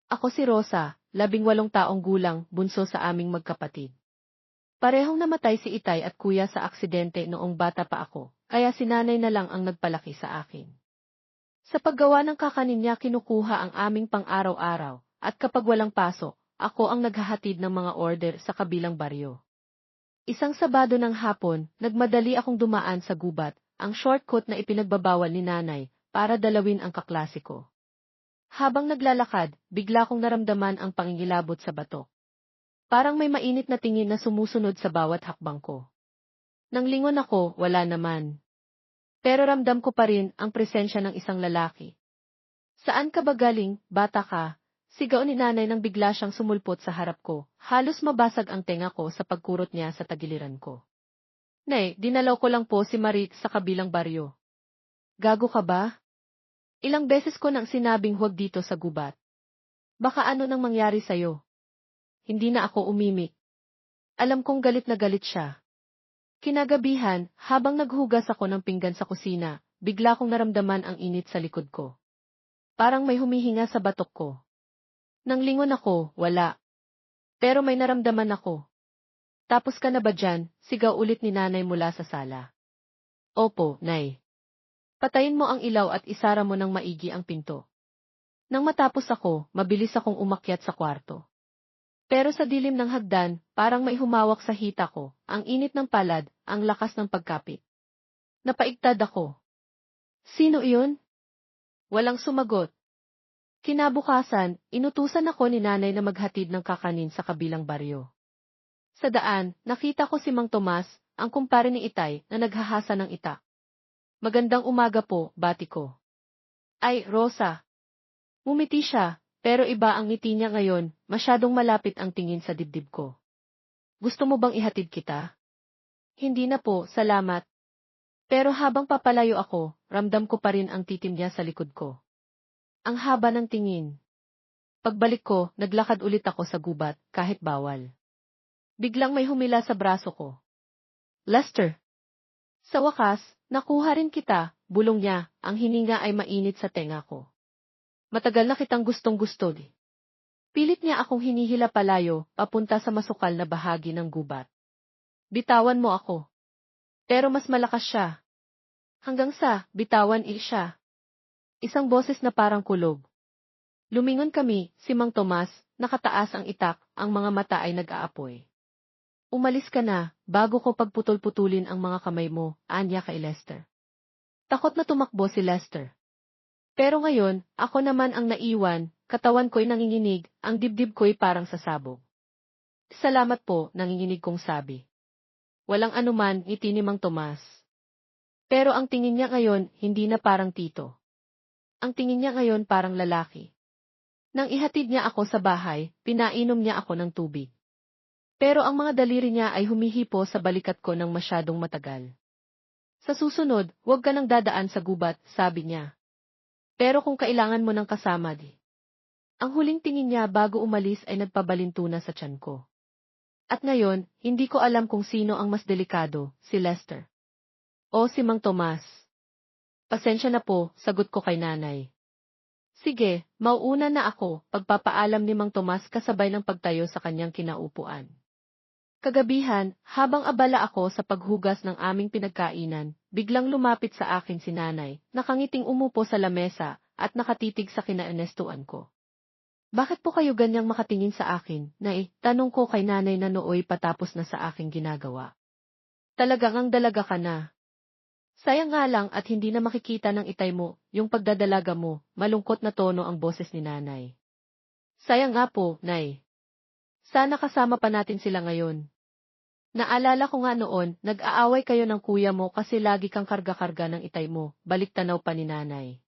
Ako si Rosa, 18 taong gulang, bunso sa aming magkapatid. Parehong namatay si Itay at kuya sa aksidente noong bata pa ako, kaya si nanay na lang ang nagpalaki sa akin. Sa paggawa ng kakanin niya kinukuha ang aming pang-araw-araw, at kapag walang pasok, ako ang naghahatid ng mga order sa kabilang baryo. Isang Sabado ng hapon, nagmadali akong dumaan sa gubat, ang shortcut na ipinagbabawal ni nanay, para dalawin ang kaklase ko. Habang naglalakad, bigla kong naramdaman ang pangingilabot sa batok. Parang may mainit na tingin na sumusunod sa bawat hakbang ko. Nang lingon ako, wala naman. Pero ramdam ko pa rin ang presensya ng isang lalaki. Saan ka ba galing, bata ka? Sigaw ni nanay nang bigla siyang sumulpot sa harap ko, halos mabasag ang tenga ko sa pagkurot niya sa tagiliran ko. Nay, dinalaw ko lang po si Marit sa kabilang baryo. Gago ka ba? Ilang beses ko nang sinabing huwag dito sa gubat. Baka ano nang mangyari sa'yo? Hindi na ako umimik. Alam kong galit na galit siya. Kinagabihan, habang naghugas ako ng pinggan sa kusina, bigla kong naramdaman ang init sa likod ko. Parang may humihinga sa batok ko. Nang lingon ako, wala. Pero may naramdaman ako. Tapos ka na ba dyan? Sigaw ulit ni nanay mula sa sala. Opo, nay. Patayin mo ang ilaw at isara mo ng maigi ang pinto. Nang matapos ako, mabilis akong umakyat sa kwarto. Pero sa dilim ng hagdan, parang may humawak sa hita ko, ang init ng palad, ang lakas ng pagkapit. Napaigtad ako. Sino iyon? Walang sumagot. Kinabukasan, inutusan ako ni nanay na maghatid ng kakanin sa kabilang baryo. Sa daan, nakita ko si Mang Tomas, ang kumpare ni Itay, na naghahasa ng itak. Magandang umaga po, bati ko. Ay, Rosa. Ngumiti siya, pero iba ang ngiti niya ngayon, masyadong malapit ang tingin sa dibdib ko. Gusto mo bang ihatid kita? Hindi na po, salamat. Pero habang papalayo ako, ramdam ko pa rin ang titim niya sa likod ko. Ang haba ng tingin. Pagbalik ko, naglakad ulit ako sa gubat, kahit bawal. Biglang may humila sa braso ko. Lester! Sa wakas, nakuha rin kita, bulong niya, ang hininga ay mainit sa tenga ko. Matagal na kitang gustong-gusto. Pilit niya akong hinihila palayo, papunta sa masukal na bahagi ng gubat. Bitawan mo ako. Pero mas malakas siya. Hanggang sa, bitawan siya. Isang boses na parang kulog. Lumingon kami, si Mang Tomas, nakataas ang itak, ang mga mata ay nag-aapoy. Umalis ka na, bago ko pagputol-putulin ang mga kamay mo, anya kay Lester. Takot na tumakbo si Lester. Pero ngayon, ako naman ang naiwan, katawan ko'y nanginginig, ang dibdib ko'y parang sasabog. Salamat po, nanginginig kong sabi. Walang anuman, ngiti ni Mang Tomas. Pero ang tingin niya ngayon, hindi na parang tito. Ang tingin niya ngayon parang lalaki. Nang ihatid niya ako sa bahay, pinainom niya ako ng tubig. Pero ang mga daliri niya ay humihipo sa balikat ko ng masyadong matagal. Sa susunod, huwag ka nang dadaan sa gubat, sabi niya. Pero kung kailangan mo ng kasama Ang huling tingin niya bago umalis ay nagpabalintuna sa tiyan ko. At ngayon, hindi ko alam kung sino ang mas delikado, si Lester o si Mang Tomas. Pasensya na po, sagot ko kay nanay. Sige, mauuna na ako, pagpapaalam ni Mang Tomas kasabay ng pagtayo sa kanyang kinaupuan. Kagabihan, habang abala ako sa paghugas ng aming pinagkainan, biglang lumapit sa akin si nanay, nakangiting umupo sa lamesa, at nakatitig sa kinaenestuan ko. Bakit po kayo ganyang makatingin sa akin, nay? Tanong ko kay nanay na nooy patapos na sa aking ginagawa. Talagang ang dalaga ka na. Sayang nga lang at hindi na makikita ng itay mo, yung pagdadalaga mo, malungkot na tono ang boses ni nanay. Sayang nga po, nay. Sana kasama pa natin sila ngayon. Naalala ko nga noon, nag-aaway kayo ng kuya mo kasi lagi kang karga-karga ng itay mo, balik tanaw pa ni nanay.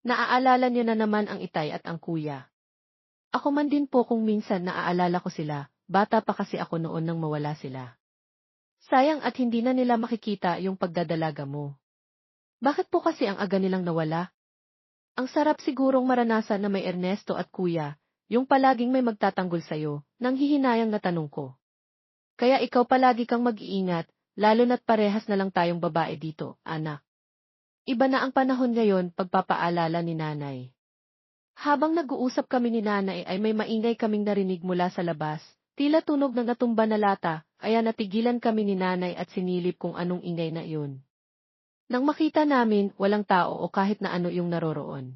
Naaalala niyo na naman ang itay at ang kuya. Ako man din po kung minsan naaalala ko sila, bata pa kasi ako noon nang mawala sila. Sayang at hindi na nila makikita yung pagdadalaga mo. Bakit po kasi ang aga nilang nawala? Ang sarap sigurong maranasan na may Ernesto at kuya, yung palaging may magtatanggol sa'yo, nang hihinayang na tanong ko. Kaya ikaw palagi kang mag-iingat, lalo na't parehas na lang tayong babae dito, anak. Iba na ang panahon ngayon, pagpapaalala ni nanay. Habang nag-uusap kami ni nanay ay may maingay kaming narinig mula sa labas, tila tunog ng natumba na lata, kaya natigilan kami ni nanay at sinilip kung anong ingay na iyon. Nang makita namin, walang tao o kahit na ano yung naroroon.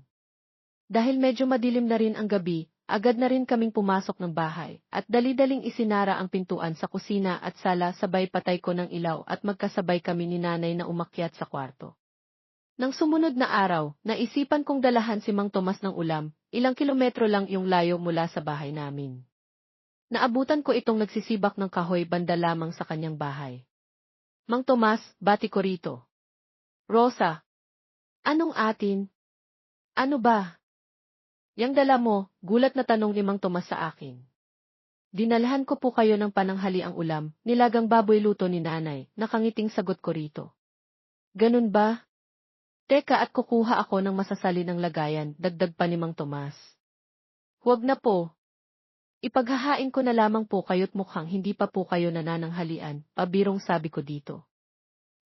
Dahil medyo madilim na rin ang gabi, agad na rin kaming pumasok ng bahay, at dali-daling isinara ang pintuan sa kusina at sala sabay patay ko ng ilaw at magkasabay kami ni nanay na umakyat sa kwarto. Nang sumunod na araw, naisipan kong dalahan si Mang Tomas ng ulam, ilang kilometro lang yung layo mula sa bahay namin. Naabutan ko itong nagsisibak ng kahoy banda lamang sa kanyang bahay. Mang Tomas, bati ko rito. Rosa. Anong atin? Ano ba? Yang dala mo, gulat na tanong ni Mang Tomas sa akin. Dinalhan ko po kayo ng pananghali ang ulam, nilagang baboy luto ni nanay, nakangiting sagot ko rito. Ganun ba? Teka at kukuha ako ng masasali ng lagayan, dagdag pa ni Mang Tomas. Huwag na po. Ipaghahain ko na lamang po kayo't mukhang hindi pa po kayo nanananghalian, pabirong sabi ko dito.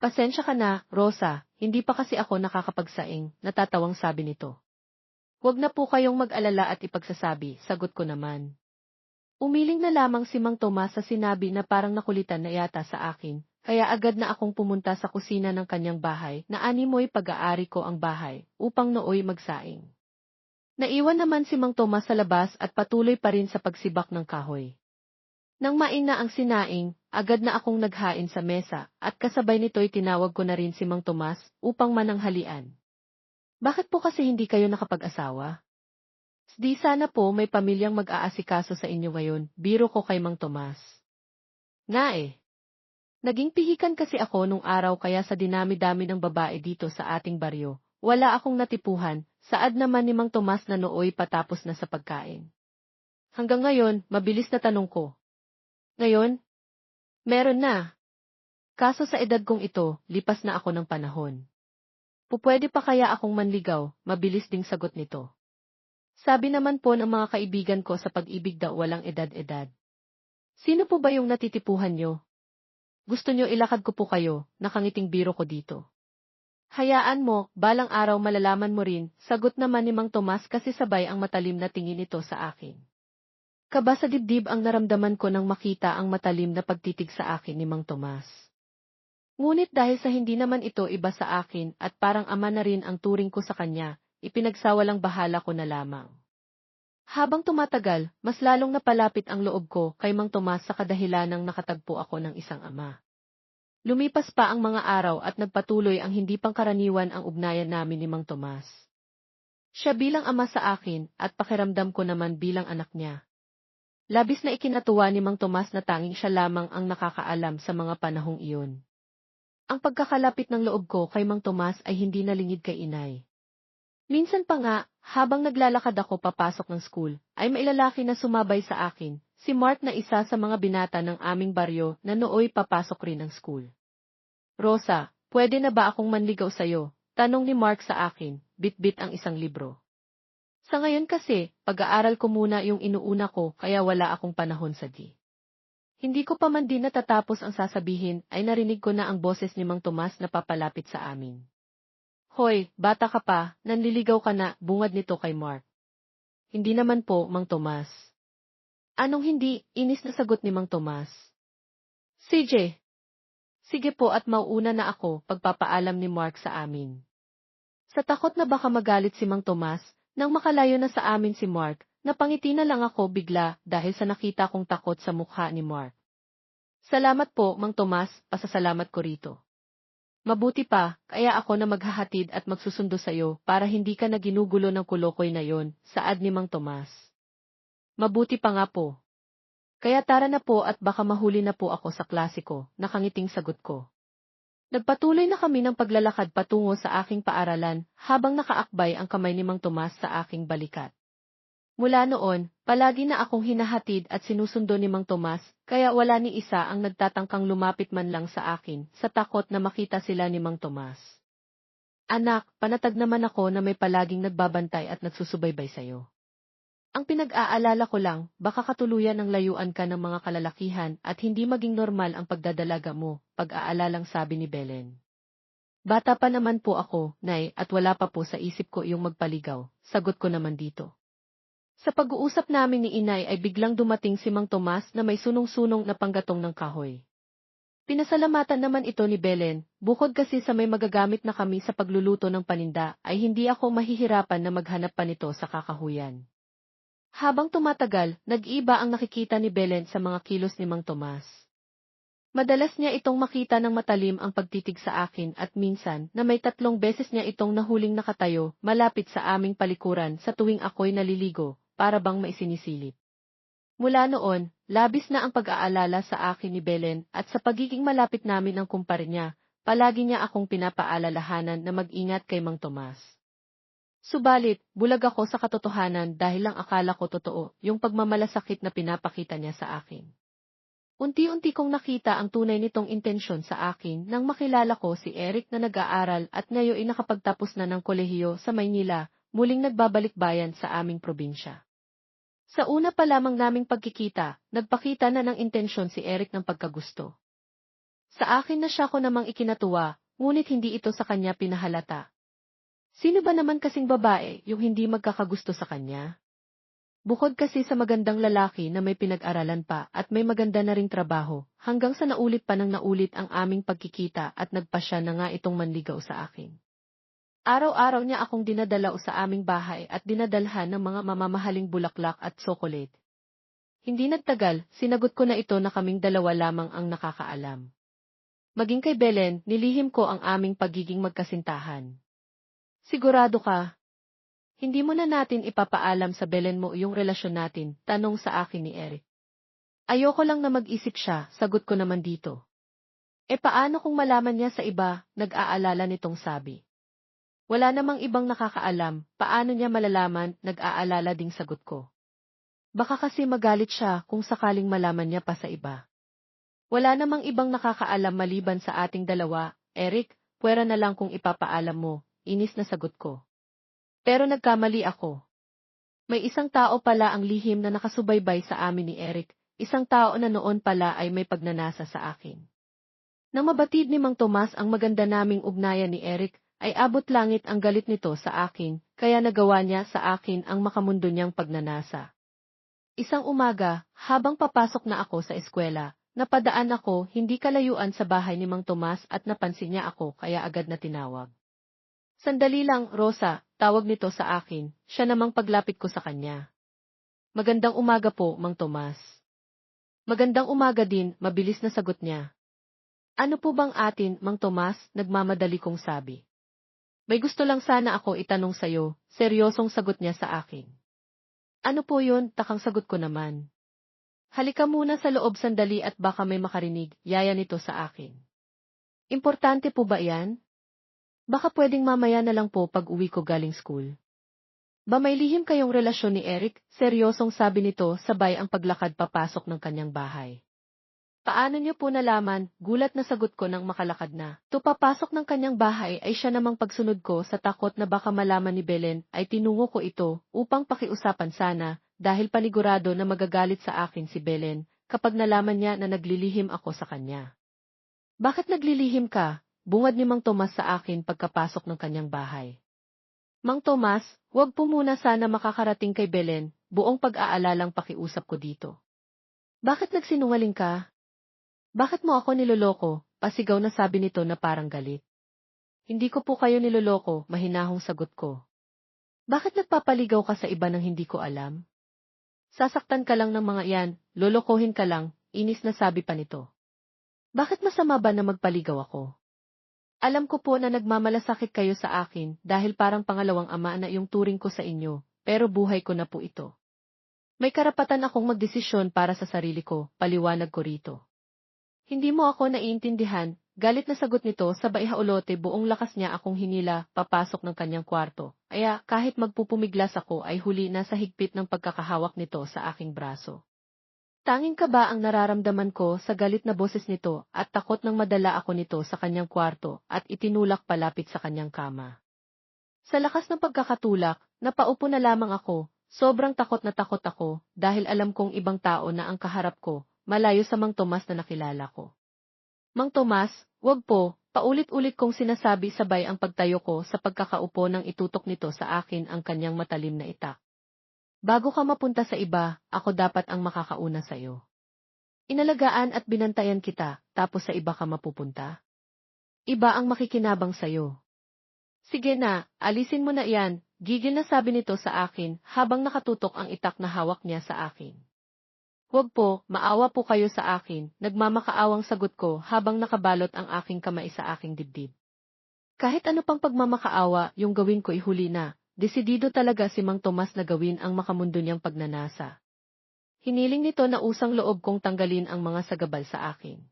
Pasensya ka na, Rosa, hindi pa kasi ako nakakapagsaing, natatawang sabi nito. Huwag na po kayong mag-alala at ipagsasabi, sagot ko naman. Umiling na lamang si Mang Tomas sa sinabi na parang nakulitan na yata sa akin, kaya agad na akong pumunta sa kusina ng kanyang bahay na animoy pag-aari ko ang bahay, upang nooy magsaing. Naiwan naman si Mang Tomas sa labas at patuloy pa rin sa pagsibak ng kahoy. Nang main na ang sinaing, agad na akong naghain sa mesa, at kasabay nito'y tinawag ko na rin si Mang Tomas upang mananghalian. Bakit po kasi hindi kayo nakapag-asawa? Di sana po may pamilyang mag-aasikaso sa inyo ngayon, biro ko kay Mang Tomas. Naging pihikan kasi ako nung araw kaya sa dinami-dami ng babae dito sa ating baryo, wala akong natipuhan, saad naman ni Mang Tomas na nooy patapos na sa pagkain. Hanggang ngayon, mabilis na tanong ko. Ngayon? Meron na. Kaso sa edad kong ito, lipas na ako ng panahon. Pupwede pa kaya akong manligaw, mabilis ding sagot nito. Sabi naman po ng mga kaibigan ko sa pag-ibig daw walang edad-edad. Sino po ba yung natitipuhan nyo? Gusto nyo ilakad ko po kayo, nakangiting biro ko dito. Hayaan mo, balang araw malalaman mo rin, sagot naman ni Mang Tomas kasi sabay ang matalim na tingin nito sa akin. Kaba sa dibdib ang naramdaman ko nang makita ang matalim na pagtitig sa akin ni Mang Tomas. Ngunit dahil sa hindi naman ito iba sa akin at parang ama na rin ang turing ko sa kanya, ipinagsawalang bahala ko na lamang. Habang tumatagal, mas lalong napalapit ang loob ko kay Mang Tomas sa kadahilanang nakatagpo ako ng isang ama. Lumipas pa ang mga araw at nagpatuloy ang hindi pangkaraniwan ang ugnayan namin ni Mang Tomas. Siya bilang ama sa akin at pakiramdam ko naman bilang anak niya. Labis na ikinatuwa ni Mang Tomas na tanging siya lamang ang nakakaalam sa mga panahong iyon. Ang pagkakalapit ng loob ko kay Mang Tomas ay hindi nalingid kay inay. Minsan pa nga, habang naglalakad ako papasok ng school, ay may lalaki na sumabay sa akin, si Mark na isa sa mga binata ng aming baryo na nooy papasok rin ng school. Rosa, pwede na ba akong manligaw sa'yo? Tanong ni Mark sa akin, bit-bit ang isang libro. Sa ngayon kasi, pag-aaral ko muna yung inuuna ko kaya wala akong panahon sa di. Hindi ko pa man din natatapos ang sasabihin ay narinig ko na ang boses ni Mang Tomas na papalapit sa amin. Hoy, bata ka pa, nanliligaw ka na, bungad nito kay Mark. Hindi naman po, Mang Tomas. Anong hindi, inis na sagot ni Mang Tomas. CJ. Sige po at mauuna na ako, pagpapaalam ni Mark sa amin. Sa takot na baka magalit si Mang Tomas, nang makalayo na sa amin si Mark, napangiti na lang ako bigla dahil sa nakita kong takot sa mukha ni Mark. Salamat po, Mang Tomas, pasasalamat ko rito. Mabuti pa, kaya ako na maghahatid at magsusundo sa'yo para hindi ka na ginugulo ng kulokoy na yon, saad ni Mang Tomas. Mabuti pa nga po. Kaya tara na po at baka mahuli na po ako sa klase ko, nakangiting sagot ko. Nagpatuloy na kami ng paglalakad patungo sa aking paaralan habang nakaakbay ang kamay ni Mang Tomas sa aking balikat. Mula noon, palagi na akong hinahatid at sinusundo ni Mang Tomas, kaya wala ni isa ang nagtatangkang lumapit man lang sa akin sa takot na makita sila ni Mang Tomas. Anak, panatag naman ako na may palaging nagbabantay at nagsusubaybay sa'yo. Ang pinag-aalala ko lang, baka katuluyan ng layuan ka ng mga kalalakihan at hindi maging normal ang pagdadalaga mo, pag-aalalang sabi ni Belen. Bata pa naman po ako, Nay, at wala pa po sa isip ko yung magpaligaw, sagot ko naman dito. Sa pag-uusap namin ni Inay ay biglang dumating si Mang Tomas na may sunong-sunong na panggatong ng kahoy. Pinasalamatan naman ito ni Belen, bukod kasi sa may magagamit na kami sa pagluluto ng paninda ay hindi ako mahihirapan na maghanap pa nito sa kakahuyan. Habang tumatagal, nag-iba ang nakikita ni Belen sa mga kilos ni Mang Tomas. Madalas niya itong makita ng matalim ang pagtitig sa akin at minsan na may 3 beses niya itong nahuling nakatayo malapit sa aming palikuran sa tuwing ako'y naliligo, para bang maisinisilip. Mula noon, labis na ang pag-aalala sa akin ni Belen at sa pagiging malapit namin ang kumpare niya, palagi niya akong pinapaalalahanan na mag-ingat kay Mang Tomas. Subalit, bulag ako sa katotohanan dahil lang akala ko totoo yung pagmamalasakit na pinapakita niya sa akin. Unti-unti kong nakita ang tunay nitong intensyon sa akin nang makilala ko si Eric na nag-aaral at ngayon ay nakapagtapos na ng kolehiyo sa Maynila, muling nagbabalik bayan sa aming probinsya. Sa una pa lamang naming pagkikita, nagpakita na ng intensyon si Eric ng pagkagusto. Sa akin na siya ko namang ikinatuwa, ngunit hindi ito sa kanya pinahalata. Sino ba naman kasing babae yung hindi magkakagusto sa kanya? Bukod kasi sa magandang lalaki na may pinag-aralan pa at may maganda na ring trabaho, hanggang sa naulit pa ng naulit ang aming pagkikita at nagpasya na nga itong manligaw sa akin. Araw-araw niya akong dinadalaw sa aming bahay at dinadalhan ng mga mamamahaling bulaklak at tsokolate. Hindi nagtagal, sinagot ko na ito na kaming dalawa lamang ang nakakaalam. Maging kay Belen, nilihim ko ang aming pagiging magkasintahan. Sigurado ka? Hindi mo na natin ipapaalam sa Belen mo yung relasyon natin, tanong sa akin ni Eric. Ayoko lang na mag-isip siya, sagot ko naman dito. Paano kung malaman niya sa iba, nag-aalala nitong sabi. Wala namang ibang nakakaalam, paano niya malalaman, nag-aalala ding sagot ko. Baka kasi magalit siya kung sakaling malaman niya pa sa iba. Wala namang ibang nakakaalam maliban sa ating dalawa, Eric, puwera na lang kung ipapaalam mo, inis na sagot ko. Pero nagkamali ako. May isang tao pala ang lihim na nakasubaybay sa amin ni Eric, isang tao na noon pala ay may pagnanasa sa akin. Nang mabatid ni Mang Tomas ang maganda naming ugnayan ni Eric, ay abot langit ang galit nito sa akin, kaya nagawa niya sa akin ang makamundo niyang pagnanasa. Isang umaga, habang papasok na ako sa eskwela, napadaan ako hindi kalayuan sa bahay ni Mang Tomas at napansin niya ako kaya agad na tinawag. Sandali lang, Rosa, tawag nito sa akin, siya namang paglapit ko sa kanya. Magandang umaga po, Mang Tomas. Magandang umaga din, mabilis na sagot niya. Ano po bang atin, Mang Tomas, nagmamadali kong sabi. May gusto lang sana ako itanong sa'yo, seryosong sagot niya sa akin. Ano po yun, takang sagot ko naman. Halika muna sa loob sandali at baka may makarinig, yaya nito sa akin. Importante po ba yan? Baka pwedeng mamaya na lang po pag uwi ko galing school. Ba may lihim kayong relasyon ni Eric? Seryosong sabi nito sabay ang paglakad papasok ng kanyang bahay. Paano niyo po nalaman? Gulat na sagot ko nang makalakad na. Papasok ng kanyang bahay ay siya namang pagsunod ko sa takot na baka malaman ni Belen ay tinungo ko ito upang pakiusapan sana dahil panigurado na magagalit sa akin si Belen kapag nalaman niya na naglilihim ako sa kanya. Bakit naglilihim ka? Bungad ni Mang Tomas sa akin pagkapasok ng kanyang bahay. Mang Tomas, wag po muna sana makakarating kay Belen, buong pag-aalalang pakiusap ko dito. Bakit nagsinungaling ka? Bakit mo ako niloloko? Pasigaw na sabi nito na parang galit. Hindi ko po kayo niloloko, mahinahong sagot ko. Bakit nagpapaligaw ka sa iba nang hindi ko alam? Sasaktan ka lang ng mga yan, lolokohin ka lang, inis na sabi pa nito. Bakit masama ba na magpaligaw ako? Alam ko po na nagmamalasakit kayo sa akin dahil parang pangalawang ama na yung turing ko sa inyo, pero buhay ko na po ito. May karapatan akong magdesisyon para sa sarili ko, paliwanag ko rito. Hindi mo ako naiintindihan, galit na sagot nito sabay haulote buong lakas niya akong hinila papasok ng kanyang kwarto, kaya kahit magpupumiglas ako ay huli na sa higpit ng pagkakahawak nito sa aking braso. Tanging kaba ang nararamdaman ko sa galit na boses nito at takot nang madala ako nito sa kanyang kwarto at itinulak palapit sa kanyang kama. Sa lakas ng pagkakatulak, napaupo na lamang ako, sobrang takot na takot ako dahil alam kong ibang tao na ang kaharap ko, malayo sa Mang Tomas na nakilala ko. Mang Tomas, wag po, paulit-ulit kong sinasabi sabay ang pagtayo ko sa pagkakaupo nang itutok nito sa akin ang kanyang matalim na itak. Bago ka mapunta sa iba, ako dapat ang makakauna sa'yo. Inalagaan at binantayan kita, tapos sa iba ka mapupunta? Iba ang makikinabang sa'yo. Sige na, alisin mo na yan, gigil na sabi nito sa akin habang nakatutok ang itak na hawak niya sa akin. Huwag po, maawa po kayo sa akin, nagmamakaawang sagot ko habang nakabalot ang aking kamay sa aking dibdib. Kahit ano pang pagmamakaawa, yung gawin ko ihuli na, desidido talaga si Mang Tomas na gawin ang makamundo niyang pagnanasa. Hiniling nito na usang loob kong tanggalin ang mga sagabal sa akin.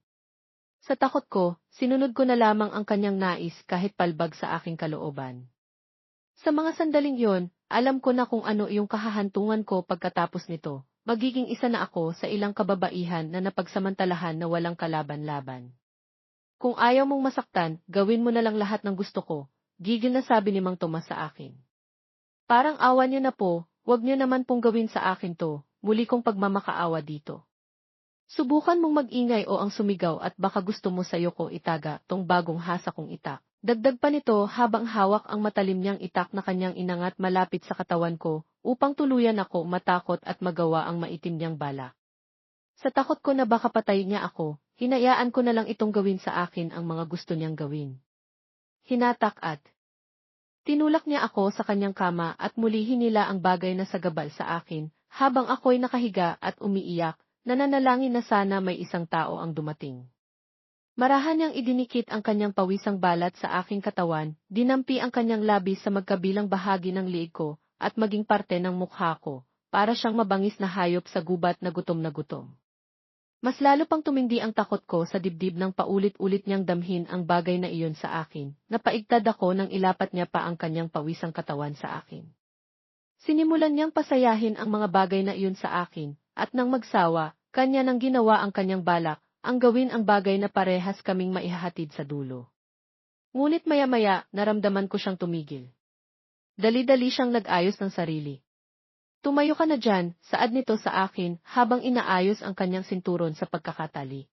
Sa takot ko, sinunod ko na lamang ang kanyang nais kahit palbag sa aking kalooban. Sa mga sandaling yon, alam ko na kung ano yung kahahantungan ko pagkatapos nito, magiging isa na ako sa ilang kababaihan na napagsamantalahan na walang kalaban-laban. Kung ayaw mong masaktan, gawin mo na lang lahat ng gusto ko, gigil na sabi ni Mang Tomas sa akin. Parang awa niyo na po, wag niyo naman pong gawin sa akin to, muli kong pagmamakaawa dito. Subukan mong mag-ingay o ang sumigaw at baka gusto mo sa'yo ko itaga tong bagong hasa kong itak. Dagdag pa nito habang hawak ang matalim niyang itak na kanyang inangat malapit sa katawan ko upang tuluyan ako matakot at magawa ang maitim niyang balak. Sa takot ko na baka patayin niya ako, hinayaan ko na lang itong gawin sa akin ang mga gusto niyang gawin. Hinatak at tinulak niya ako sa kanyang kama at muli hinila ang bagay na sagabal sa akin habang ako'y nakahiga at umiiyak. Nananalangin na sana may isang tao ang dumating. Marahan niyang idinikit ang kanyang pawisang balat sa aking katawan, dinampi ang kanyang labis sa magkabilang bahagi ng liig ko, at maging parte ng mukha ko, para siyang mabangis na hayop sa gubat na gutom na gutom. Mas lalo pang tumindi ang takot ko sa dibdib ng paulit-ulit niyang damhin ang bagay na iyon sa akin, napaigtad ako nang ilapat niya pa ang kanyang pawisang katawan sa akin. Sinimulan niyang pasayahin ang mga bagay na iyon sa akin, at nang magsawa, kanya nang ginawa ang kanyang balak, ang gawin ang bagay na parehas kaming maihahatid sa dulo. Ngunit maya-maya, naramdaman ko siyang tumigil. Dali-dali siyang nag-ayos ng sarili. Tumayo ka na dyan, saad nito sa akin, habang inaayos ang kanyang sinturon sa pagkakatali.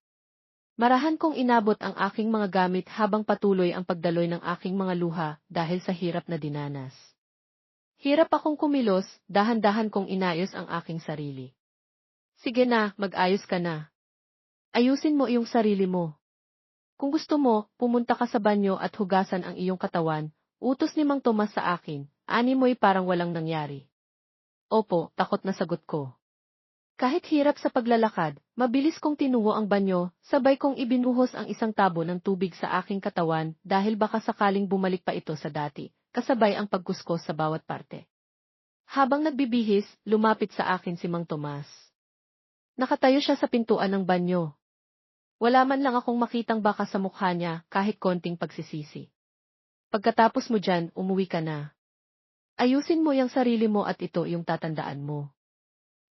Marahan kong inabot ang aking mga gamit habang patuloy ang pagdaloy ng aking mga luha dahil sa hirap na dinanas. Hirap akong kumilos, dahan-dahan kong inayos ang aking sarili. Sige na, mag-ayos ka na. Ayusin mo iyong sarili mo. Kung gusto mo, pumunta ka sa banyo at hugasan ang iyong katawan, utos ni Mang Tomas sa akin, ani mo'y parang walang nangyari. Opo, takot na sagot ko. Kahit hirap sa paglalakad, mabilis kong tinuwo ang banyo, sabay kong ibinuhos ang isang tabo ng tubig sa aking katawan dahil baka sakaling bumalik pa ito sa dati, kasabay ang pagkuskos sa bawat parte. Habang nagbibihis, lumapit sa akin si Mang Tomas. Nakatayo siya sa pintuan ng banyo. Wala man lang akong makitang baka sa mukha niya kahit konting pagsisisi. Pagkatapos mo dyan, umuwi ka na. Ayusin mo yung sarili mo at ito yung tatandaan mo.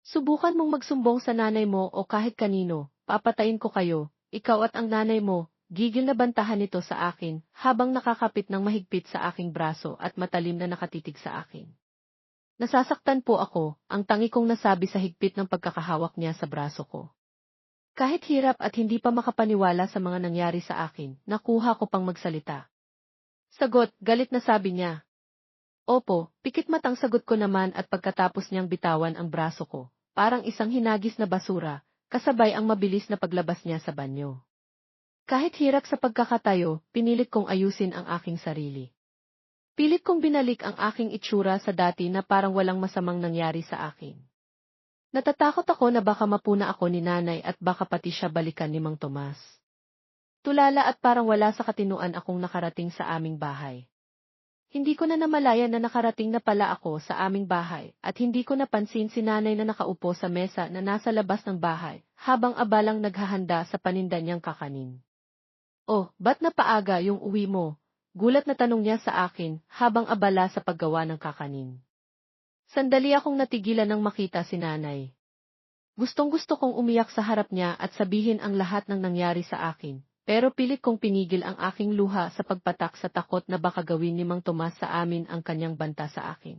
Subukan mong magsumbong sa nanay mo o kahit kanino, papatayin ko kayo, ikaw at ang nanay mo, gigil na bantahan nito sa akin habang nakakapit ng mahigpit sa aking braso at matalim na nakatitig sa akin. Nasasaktan po ako, ang tangi kong nasabi sa higpit ng pagkakahawak niya sa braso ko. Kahit hirap at hindi pa makapaniwala sa mga nangyari sa akin, nakuha ko pang magsalita. Sagot, galit na sabi niya. Opo, pikit matang sagot ko naman at pagkatapos niyang bitawan ang braso ko, parang isang hinagis na basura, kasabay ang mabilis na paglabas niya sa banyo. Kahit hirap sa pagkakatayo, pinilit kong ayusin ang aking sarili. Pilit kong binalik ang aking itsura sa dati na parang walang masamang nangyari sa akin. Natatakot ako na baka mapuna ako ni nanay at baka pati siya balikan ni Mang Tomas. Tulala at parang wala sa katinuan akong nakarating sa aming bahay. Hindi ko na namalayan na nakarating na pala ako sa aming bahay at hindi ko napansin si nanay na nakaupo sa mesa na nasa labas ng bahay habang abalang naghahanda sa paninda niyang kakanin. Oh, ba't napaaga yung uwi mo? Gulat na tanong niya sa akin habang abala sa paggawa ng kakanin. Sandali akong natigilan nang makita si nanay. Gustong-gusto kong umiyak sa harap niya at sabihin ang lahat ng nangyari sa akin, pero pilit kong pinigil ang aking luha sa pagpatak sa takot na baka gawin ni Mang Tomas sa amin ang kanyang banta sa akin.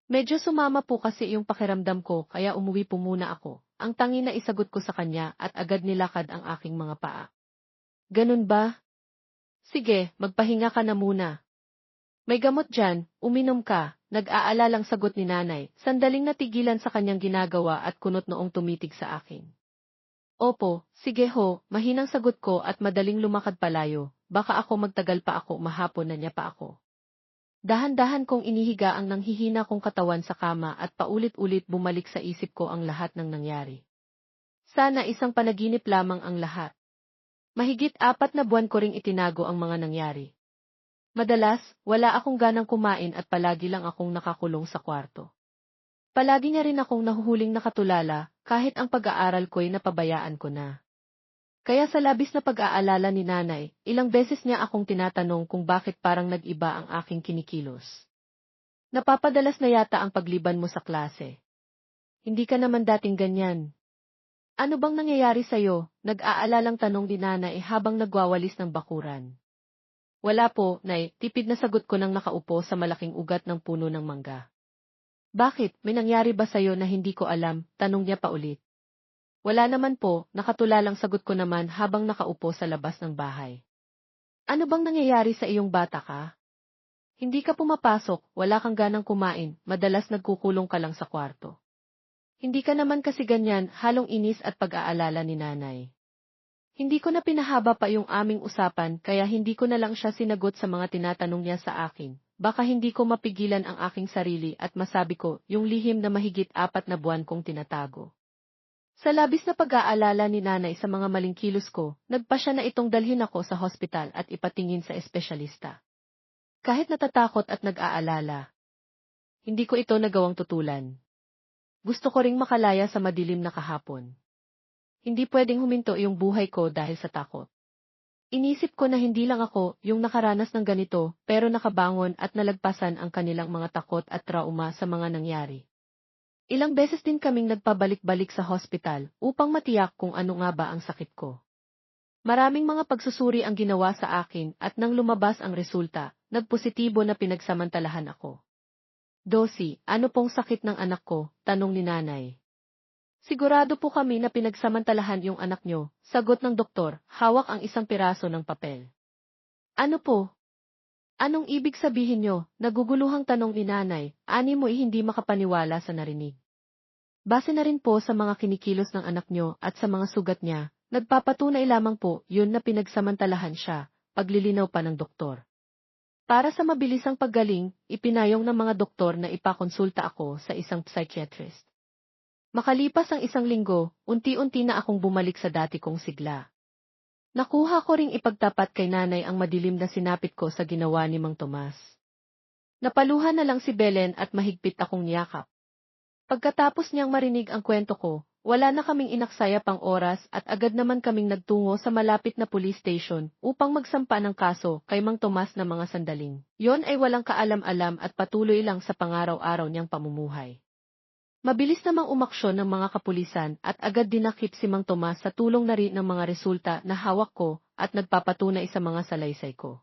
Medyo sumama po kasi yung pakiramdam ko kaya umuwi po muna ako, ang tangi na isagot ko sa kanya at agad nilakad ang aking mga paa. Ganun ba? Sige, magpahinga ka na muna. May gamot dyan, uminom ka, nag-aalalang sagot ni nanay, sandaling natigilan sa kanyang ginagawa at kunot noong tumitig sa akin. Opo, sige ho, mahinang sagot ko at madaling lumakad palayo, baka ako magtagal pa ako mahapon na niya pa ako. Dahan-dahan kong inihiga ang nanghihina kong katawan sa kama at paulit-ulit bumalik sa isip ko ang lahat ng nangyari. Sana isang panaginip lamang ang lahat. Mahigit 4 na buwan ko ring itinago ang mga nangyari. Madalas, wala akong ganang kumain at palagi lang akong nakakulong sa kwarto. Palagi niya rin akong nahuhuling nakatulala, kahit ang pag-aaral ko'y napabayaan ko na. Kaya sa labis na pag-aalala ni nanay, ilang beses niya akong tinatanong kung bakit parang nag-iba ang aking kinikilos. Napapadalas na yata ang pagliban mo sa klase. Hindi ka naman dating ganyan. Ano bang nangyayari sa'yo? Nag-aalalang tanong ni nanay habang nagwawalis ng bakuran. Wala po, nay, tipid na sagot ko nang nakaupo sa malaking ugat ng puno ng mangga. Bakit, may nangyari ba sa'yo na hindi ko alam? Tanong niya paulit. Wala naman po, nakatulalang sagot ko naman habang nakaupo sa labas ng bahay. Ano bang nangyayari sa iyong bata ka? Hindi ka pumapasok, wala kang ganang kumain, madalas nagkukulong ka lang sa kwarto. Hindi ka naman kasi ganyan, halong inis at pag-aalala ni nanay. Hindi ko na pinahaba pa yung aming usapan kaya hindi ko na lang siya sinagot sa mga tinatanong niya sa akin. Baka hindi ko mapigilan ang aking sarili at masabi ko yung lihim na mahigit 4 na buwan kong tinatago. Sa labis na pag-aalala ni nanay sa mga maling kilos ko, nagpa siya na itong dalhin ako sa hospital at ipatingin sa espesyalista. Kahit natatakot at nag-aalala, hindi ko ito nagawang tutulan. Gusto ko ring makalaya sa madilim na kahapon. Hindi pwedeng huminto yung buhay ko dahil sa takot. Inisip ko na hindi lang ako yung nakaranas ng ganito, pero nakabangon at nalagpasan ang kanilang mga takot at trauma sa mga nangyari. Ilang beses din kaming nagpabalik-balik sa hospital upang matiyak kung ano nga ba ang sakit ko. Maraming mga pagsusuri ang ginawa sa akin at nang lumabas ang resulta, nagpositibo na pinagsamantalahan ako. Dosi, ano pong sakit ng anak ko? Tanong ni nanay. Sigurado po kami na pinagsamantalahan yung anak nyo, sagot ng doktor, hawak ang isang piraso ng papel. Ano po? Anong ibig sabihin nyo? Naguguluhang tanong ni nanay, ani mo hindi makapaniwala sa narinig. Base na rin po sa mga kinikilos ng anak nyo at sa mga sugat niya, nagpapatunay lamang po yun na pinagsamantalahan siya, paglilinaw pa ng doktor. Para sa mabilisang paggaling, ipinayong ng mga doktor na ipakonsulta ako sa isang psychiatrist. Makalipas ang 1 linggo, unti-unti na akong bumalik sa dati kong sigla. Nakuha ko ring ipagtapat kay nanay ang madilim na sinapit ko sa ginawa ni Mang Tomas. Napaluhan na lang si Belen at mahigpit akong niyakap. Pagkatapos niyang marinig ang kwento ko, wala na kaming inaksaya pang oras at agad naman kaming nagtungo sa malapit na police station upang magsampa ng kaso kay Mang Tomas na mga sandaling. Yon ay walang kaalam-alam at patuloy lang sa pangaraw-araw niyang pamumuhay. Mabilis namang umaksyon ng mga kapulisan at agad dinakip si Mang Tomas sa tulong na rin ng mga resulta na hawak ko at nagpapatunay sa mga salaysay ko.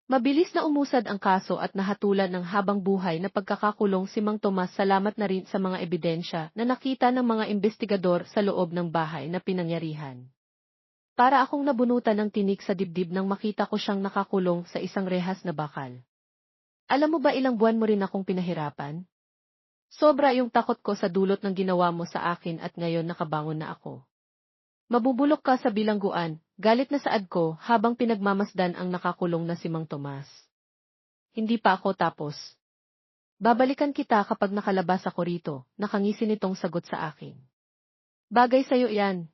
Mabilis na umusad ang kaso at nahatulan ng habang buhay na pagkakakulong si Mang Tomas salamat na rin sa mga ebidensya na nakita ng mga investigador sa loob ng bahay na pinangyarihan. Para akong nabunutan ng tinik sa dibdib nang makita ko siyang nakakulong sa isang rehas na bakal. Alam mo ba ilang buwan mo rin akong pinahirapan? Sobra yung takot ko sa dulot ng ginawa mo sa akin at ngayon nakabangon na ako. Mabubulok ka sa bilangguan, galit na saad ko habang pinagmamasdan ang nakakulong na si Mang Tomas. Hindi pa ako tapos. Babalikan kita kapag nakalabas ako rito, nakangisi nitong sagot sa akin. Bagay sa'yo yan.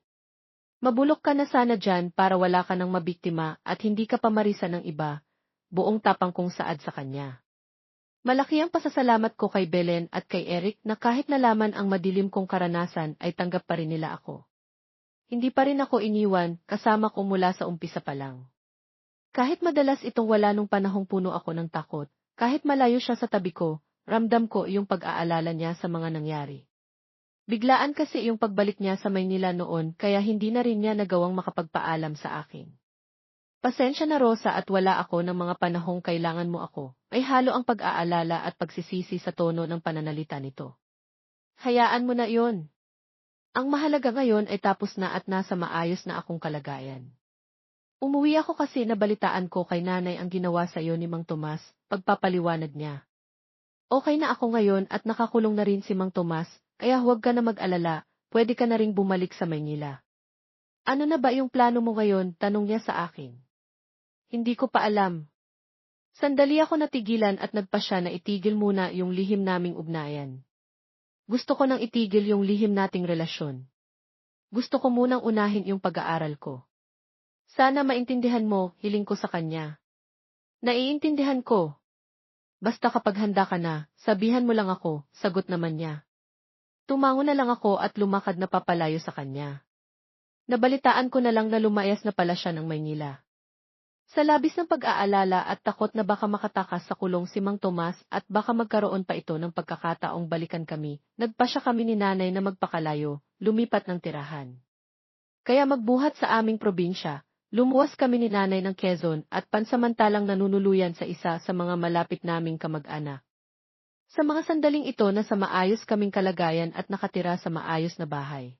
Mabulok ka na sana dyan para wala ka ng mabiktima at hindi ka pamarisan ng iba, buong tapang kong saad sa kanya. Malaki ang pasasalamat ko kay Belen at kay Eric na kahit nalaman ang madilim kong karanasan ay tanggap pa rin nila ako. Hindi pa rin ako iniwan, kasama ko mula sa umpisa pa lang. Kahit madalas itong wala nung panahong puno ako ng takot, kahit malayo siya sa tabi ko, ramdam ko yung pag-aalala niya sa mga nangyari. Biglaan kasi yung pagbalik niya sa Maynila noon kaya hindi na rin niya nagawang makapagpaalam sa akin. Pasensya na Rosa at wala ako ng mga panahong kailangan mo ako, ay halo ang pag-aalala at pagsisisi sa tono ng pananalita nito. Hayaan mo na yon. Ang mahalaga ngayon ay tapos na at nasa maayos na akong kalagayan. Umuwi ako kasi nabalitaan ko kay nanay ang ginawa sa iyo ni Mang Tomas, pagpapaliwanag niya. Okay na ako ngayon at nakakulong na rin si Mang Tomas, kaya huwag ka na mag-alala, pwede ka na ring bumalik sa Maynila. Ano na ba yung plano mo ngayon? Tanong niya sa akin. Hindi ko pa alam. Sandali ako natigilan at nagpasya na itigil muna yung lihim naming ugnayan. Gusto ko nang itigil yung lihim nating relasyon. Gusto ko munang unahin yung pag-aaral ko. Sana maintindihan mo, hiling ko sa kanya. Naiintindihan ko. Basta kapag handa ka na, sabihan mo lang ako, sagot naman niya. Tumango na lang ako at lumakad na papalayo sa kanya. Nabalitaan ko na lang na lumayas na pala siya ng Maynila. Sa labis ng pag-aalala at takot na baka makatakas sa kulong si Mang Tomas at baka magkaroon pa ito ng pagkakataong balikan kami, nagpasya kami ni nanay na magpakalayo, lumipat ng tirahan. Kaya magbuhat sa aming probinsya, lumuwas kami ni nanay ng Quezon at pansamantalang nanunuluyan sa isa sa mga malapit naming kamag-anak. Sa mga sandaling ito na sa maayos kaming kalagayan at nakatira sa maayos na bahay.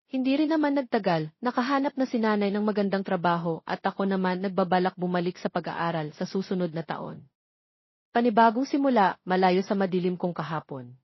Hindi rin naman nagtagal, nakahanap na si nanay ng magandang trabaho at ako naman nagbabalak bumalik sa pag-aaral sa susunod na taon. Panibagong simula, malayo sa madilim kong kahapon.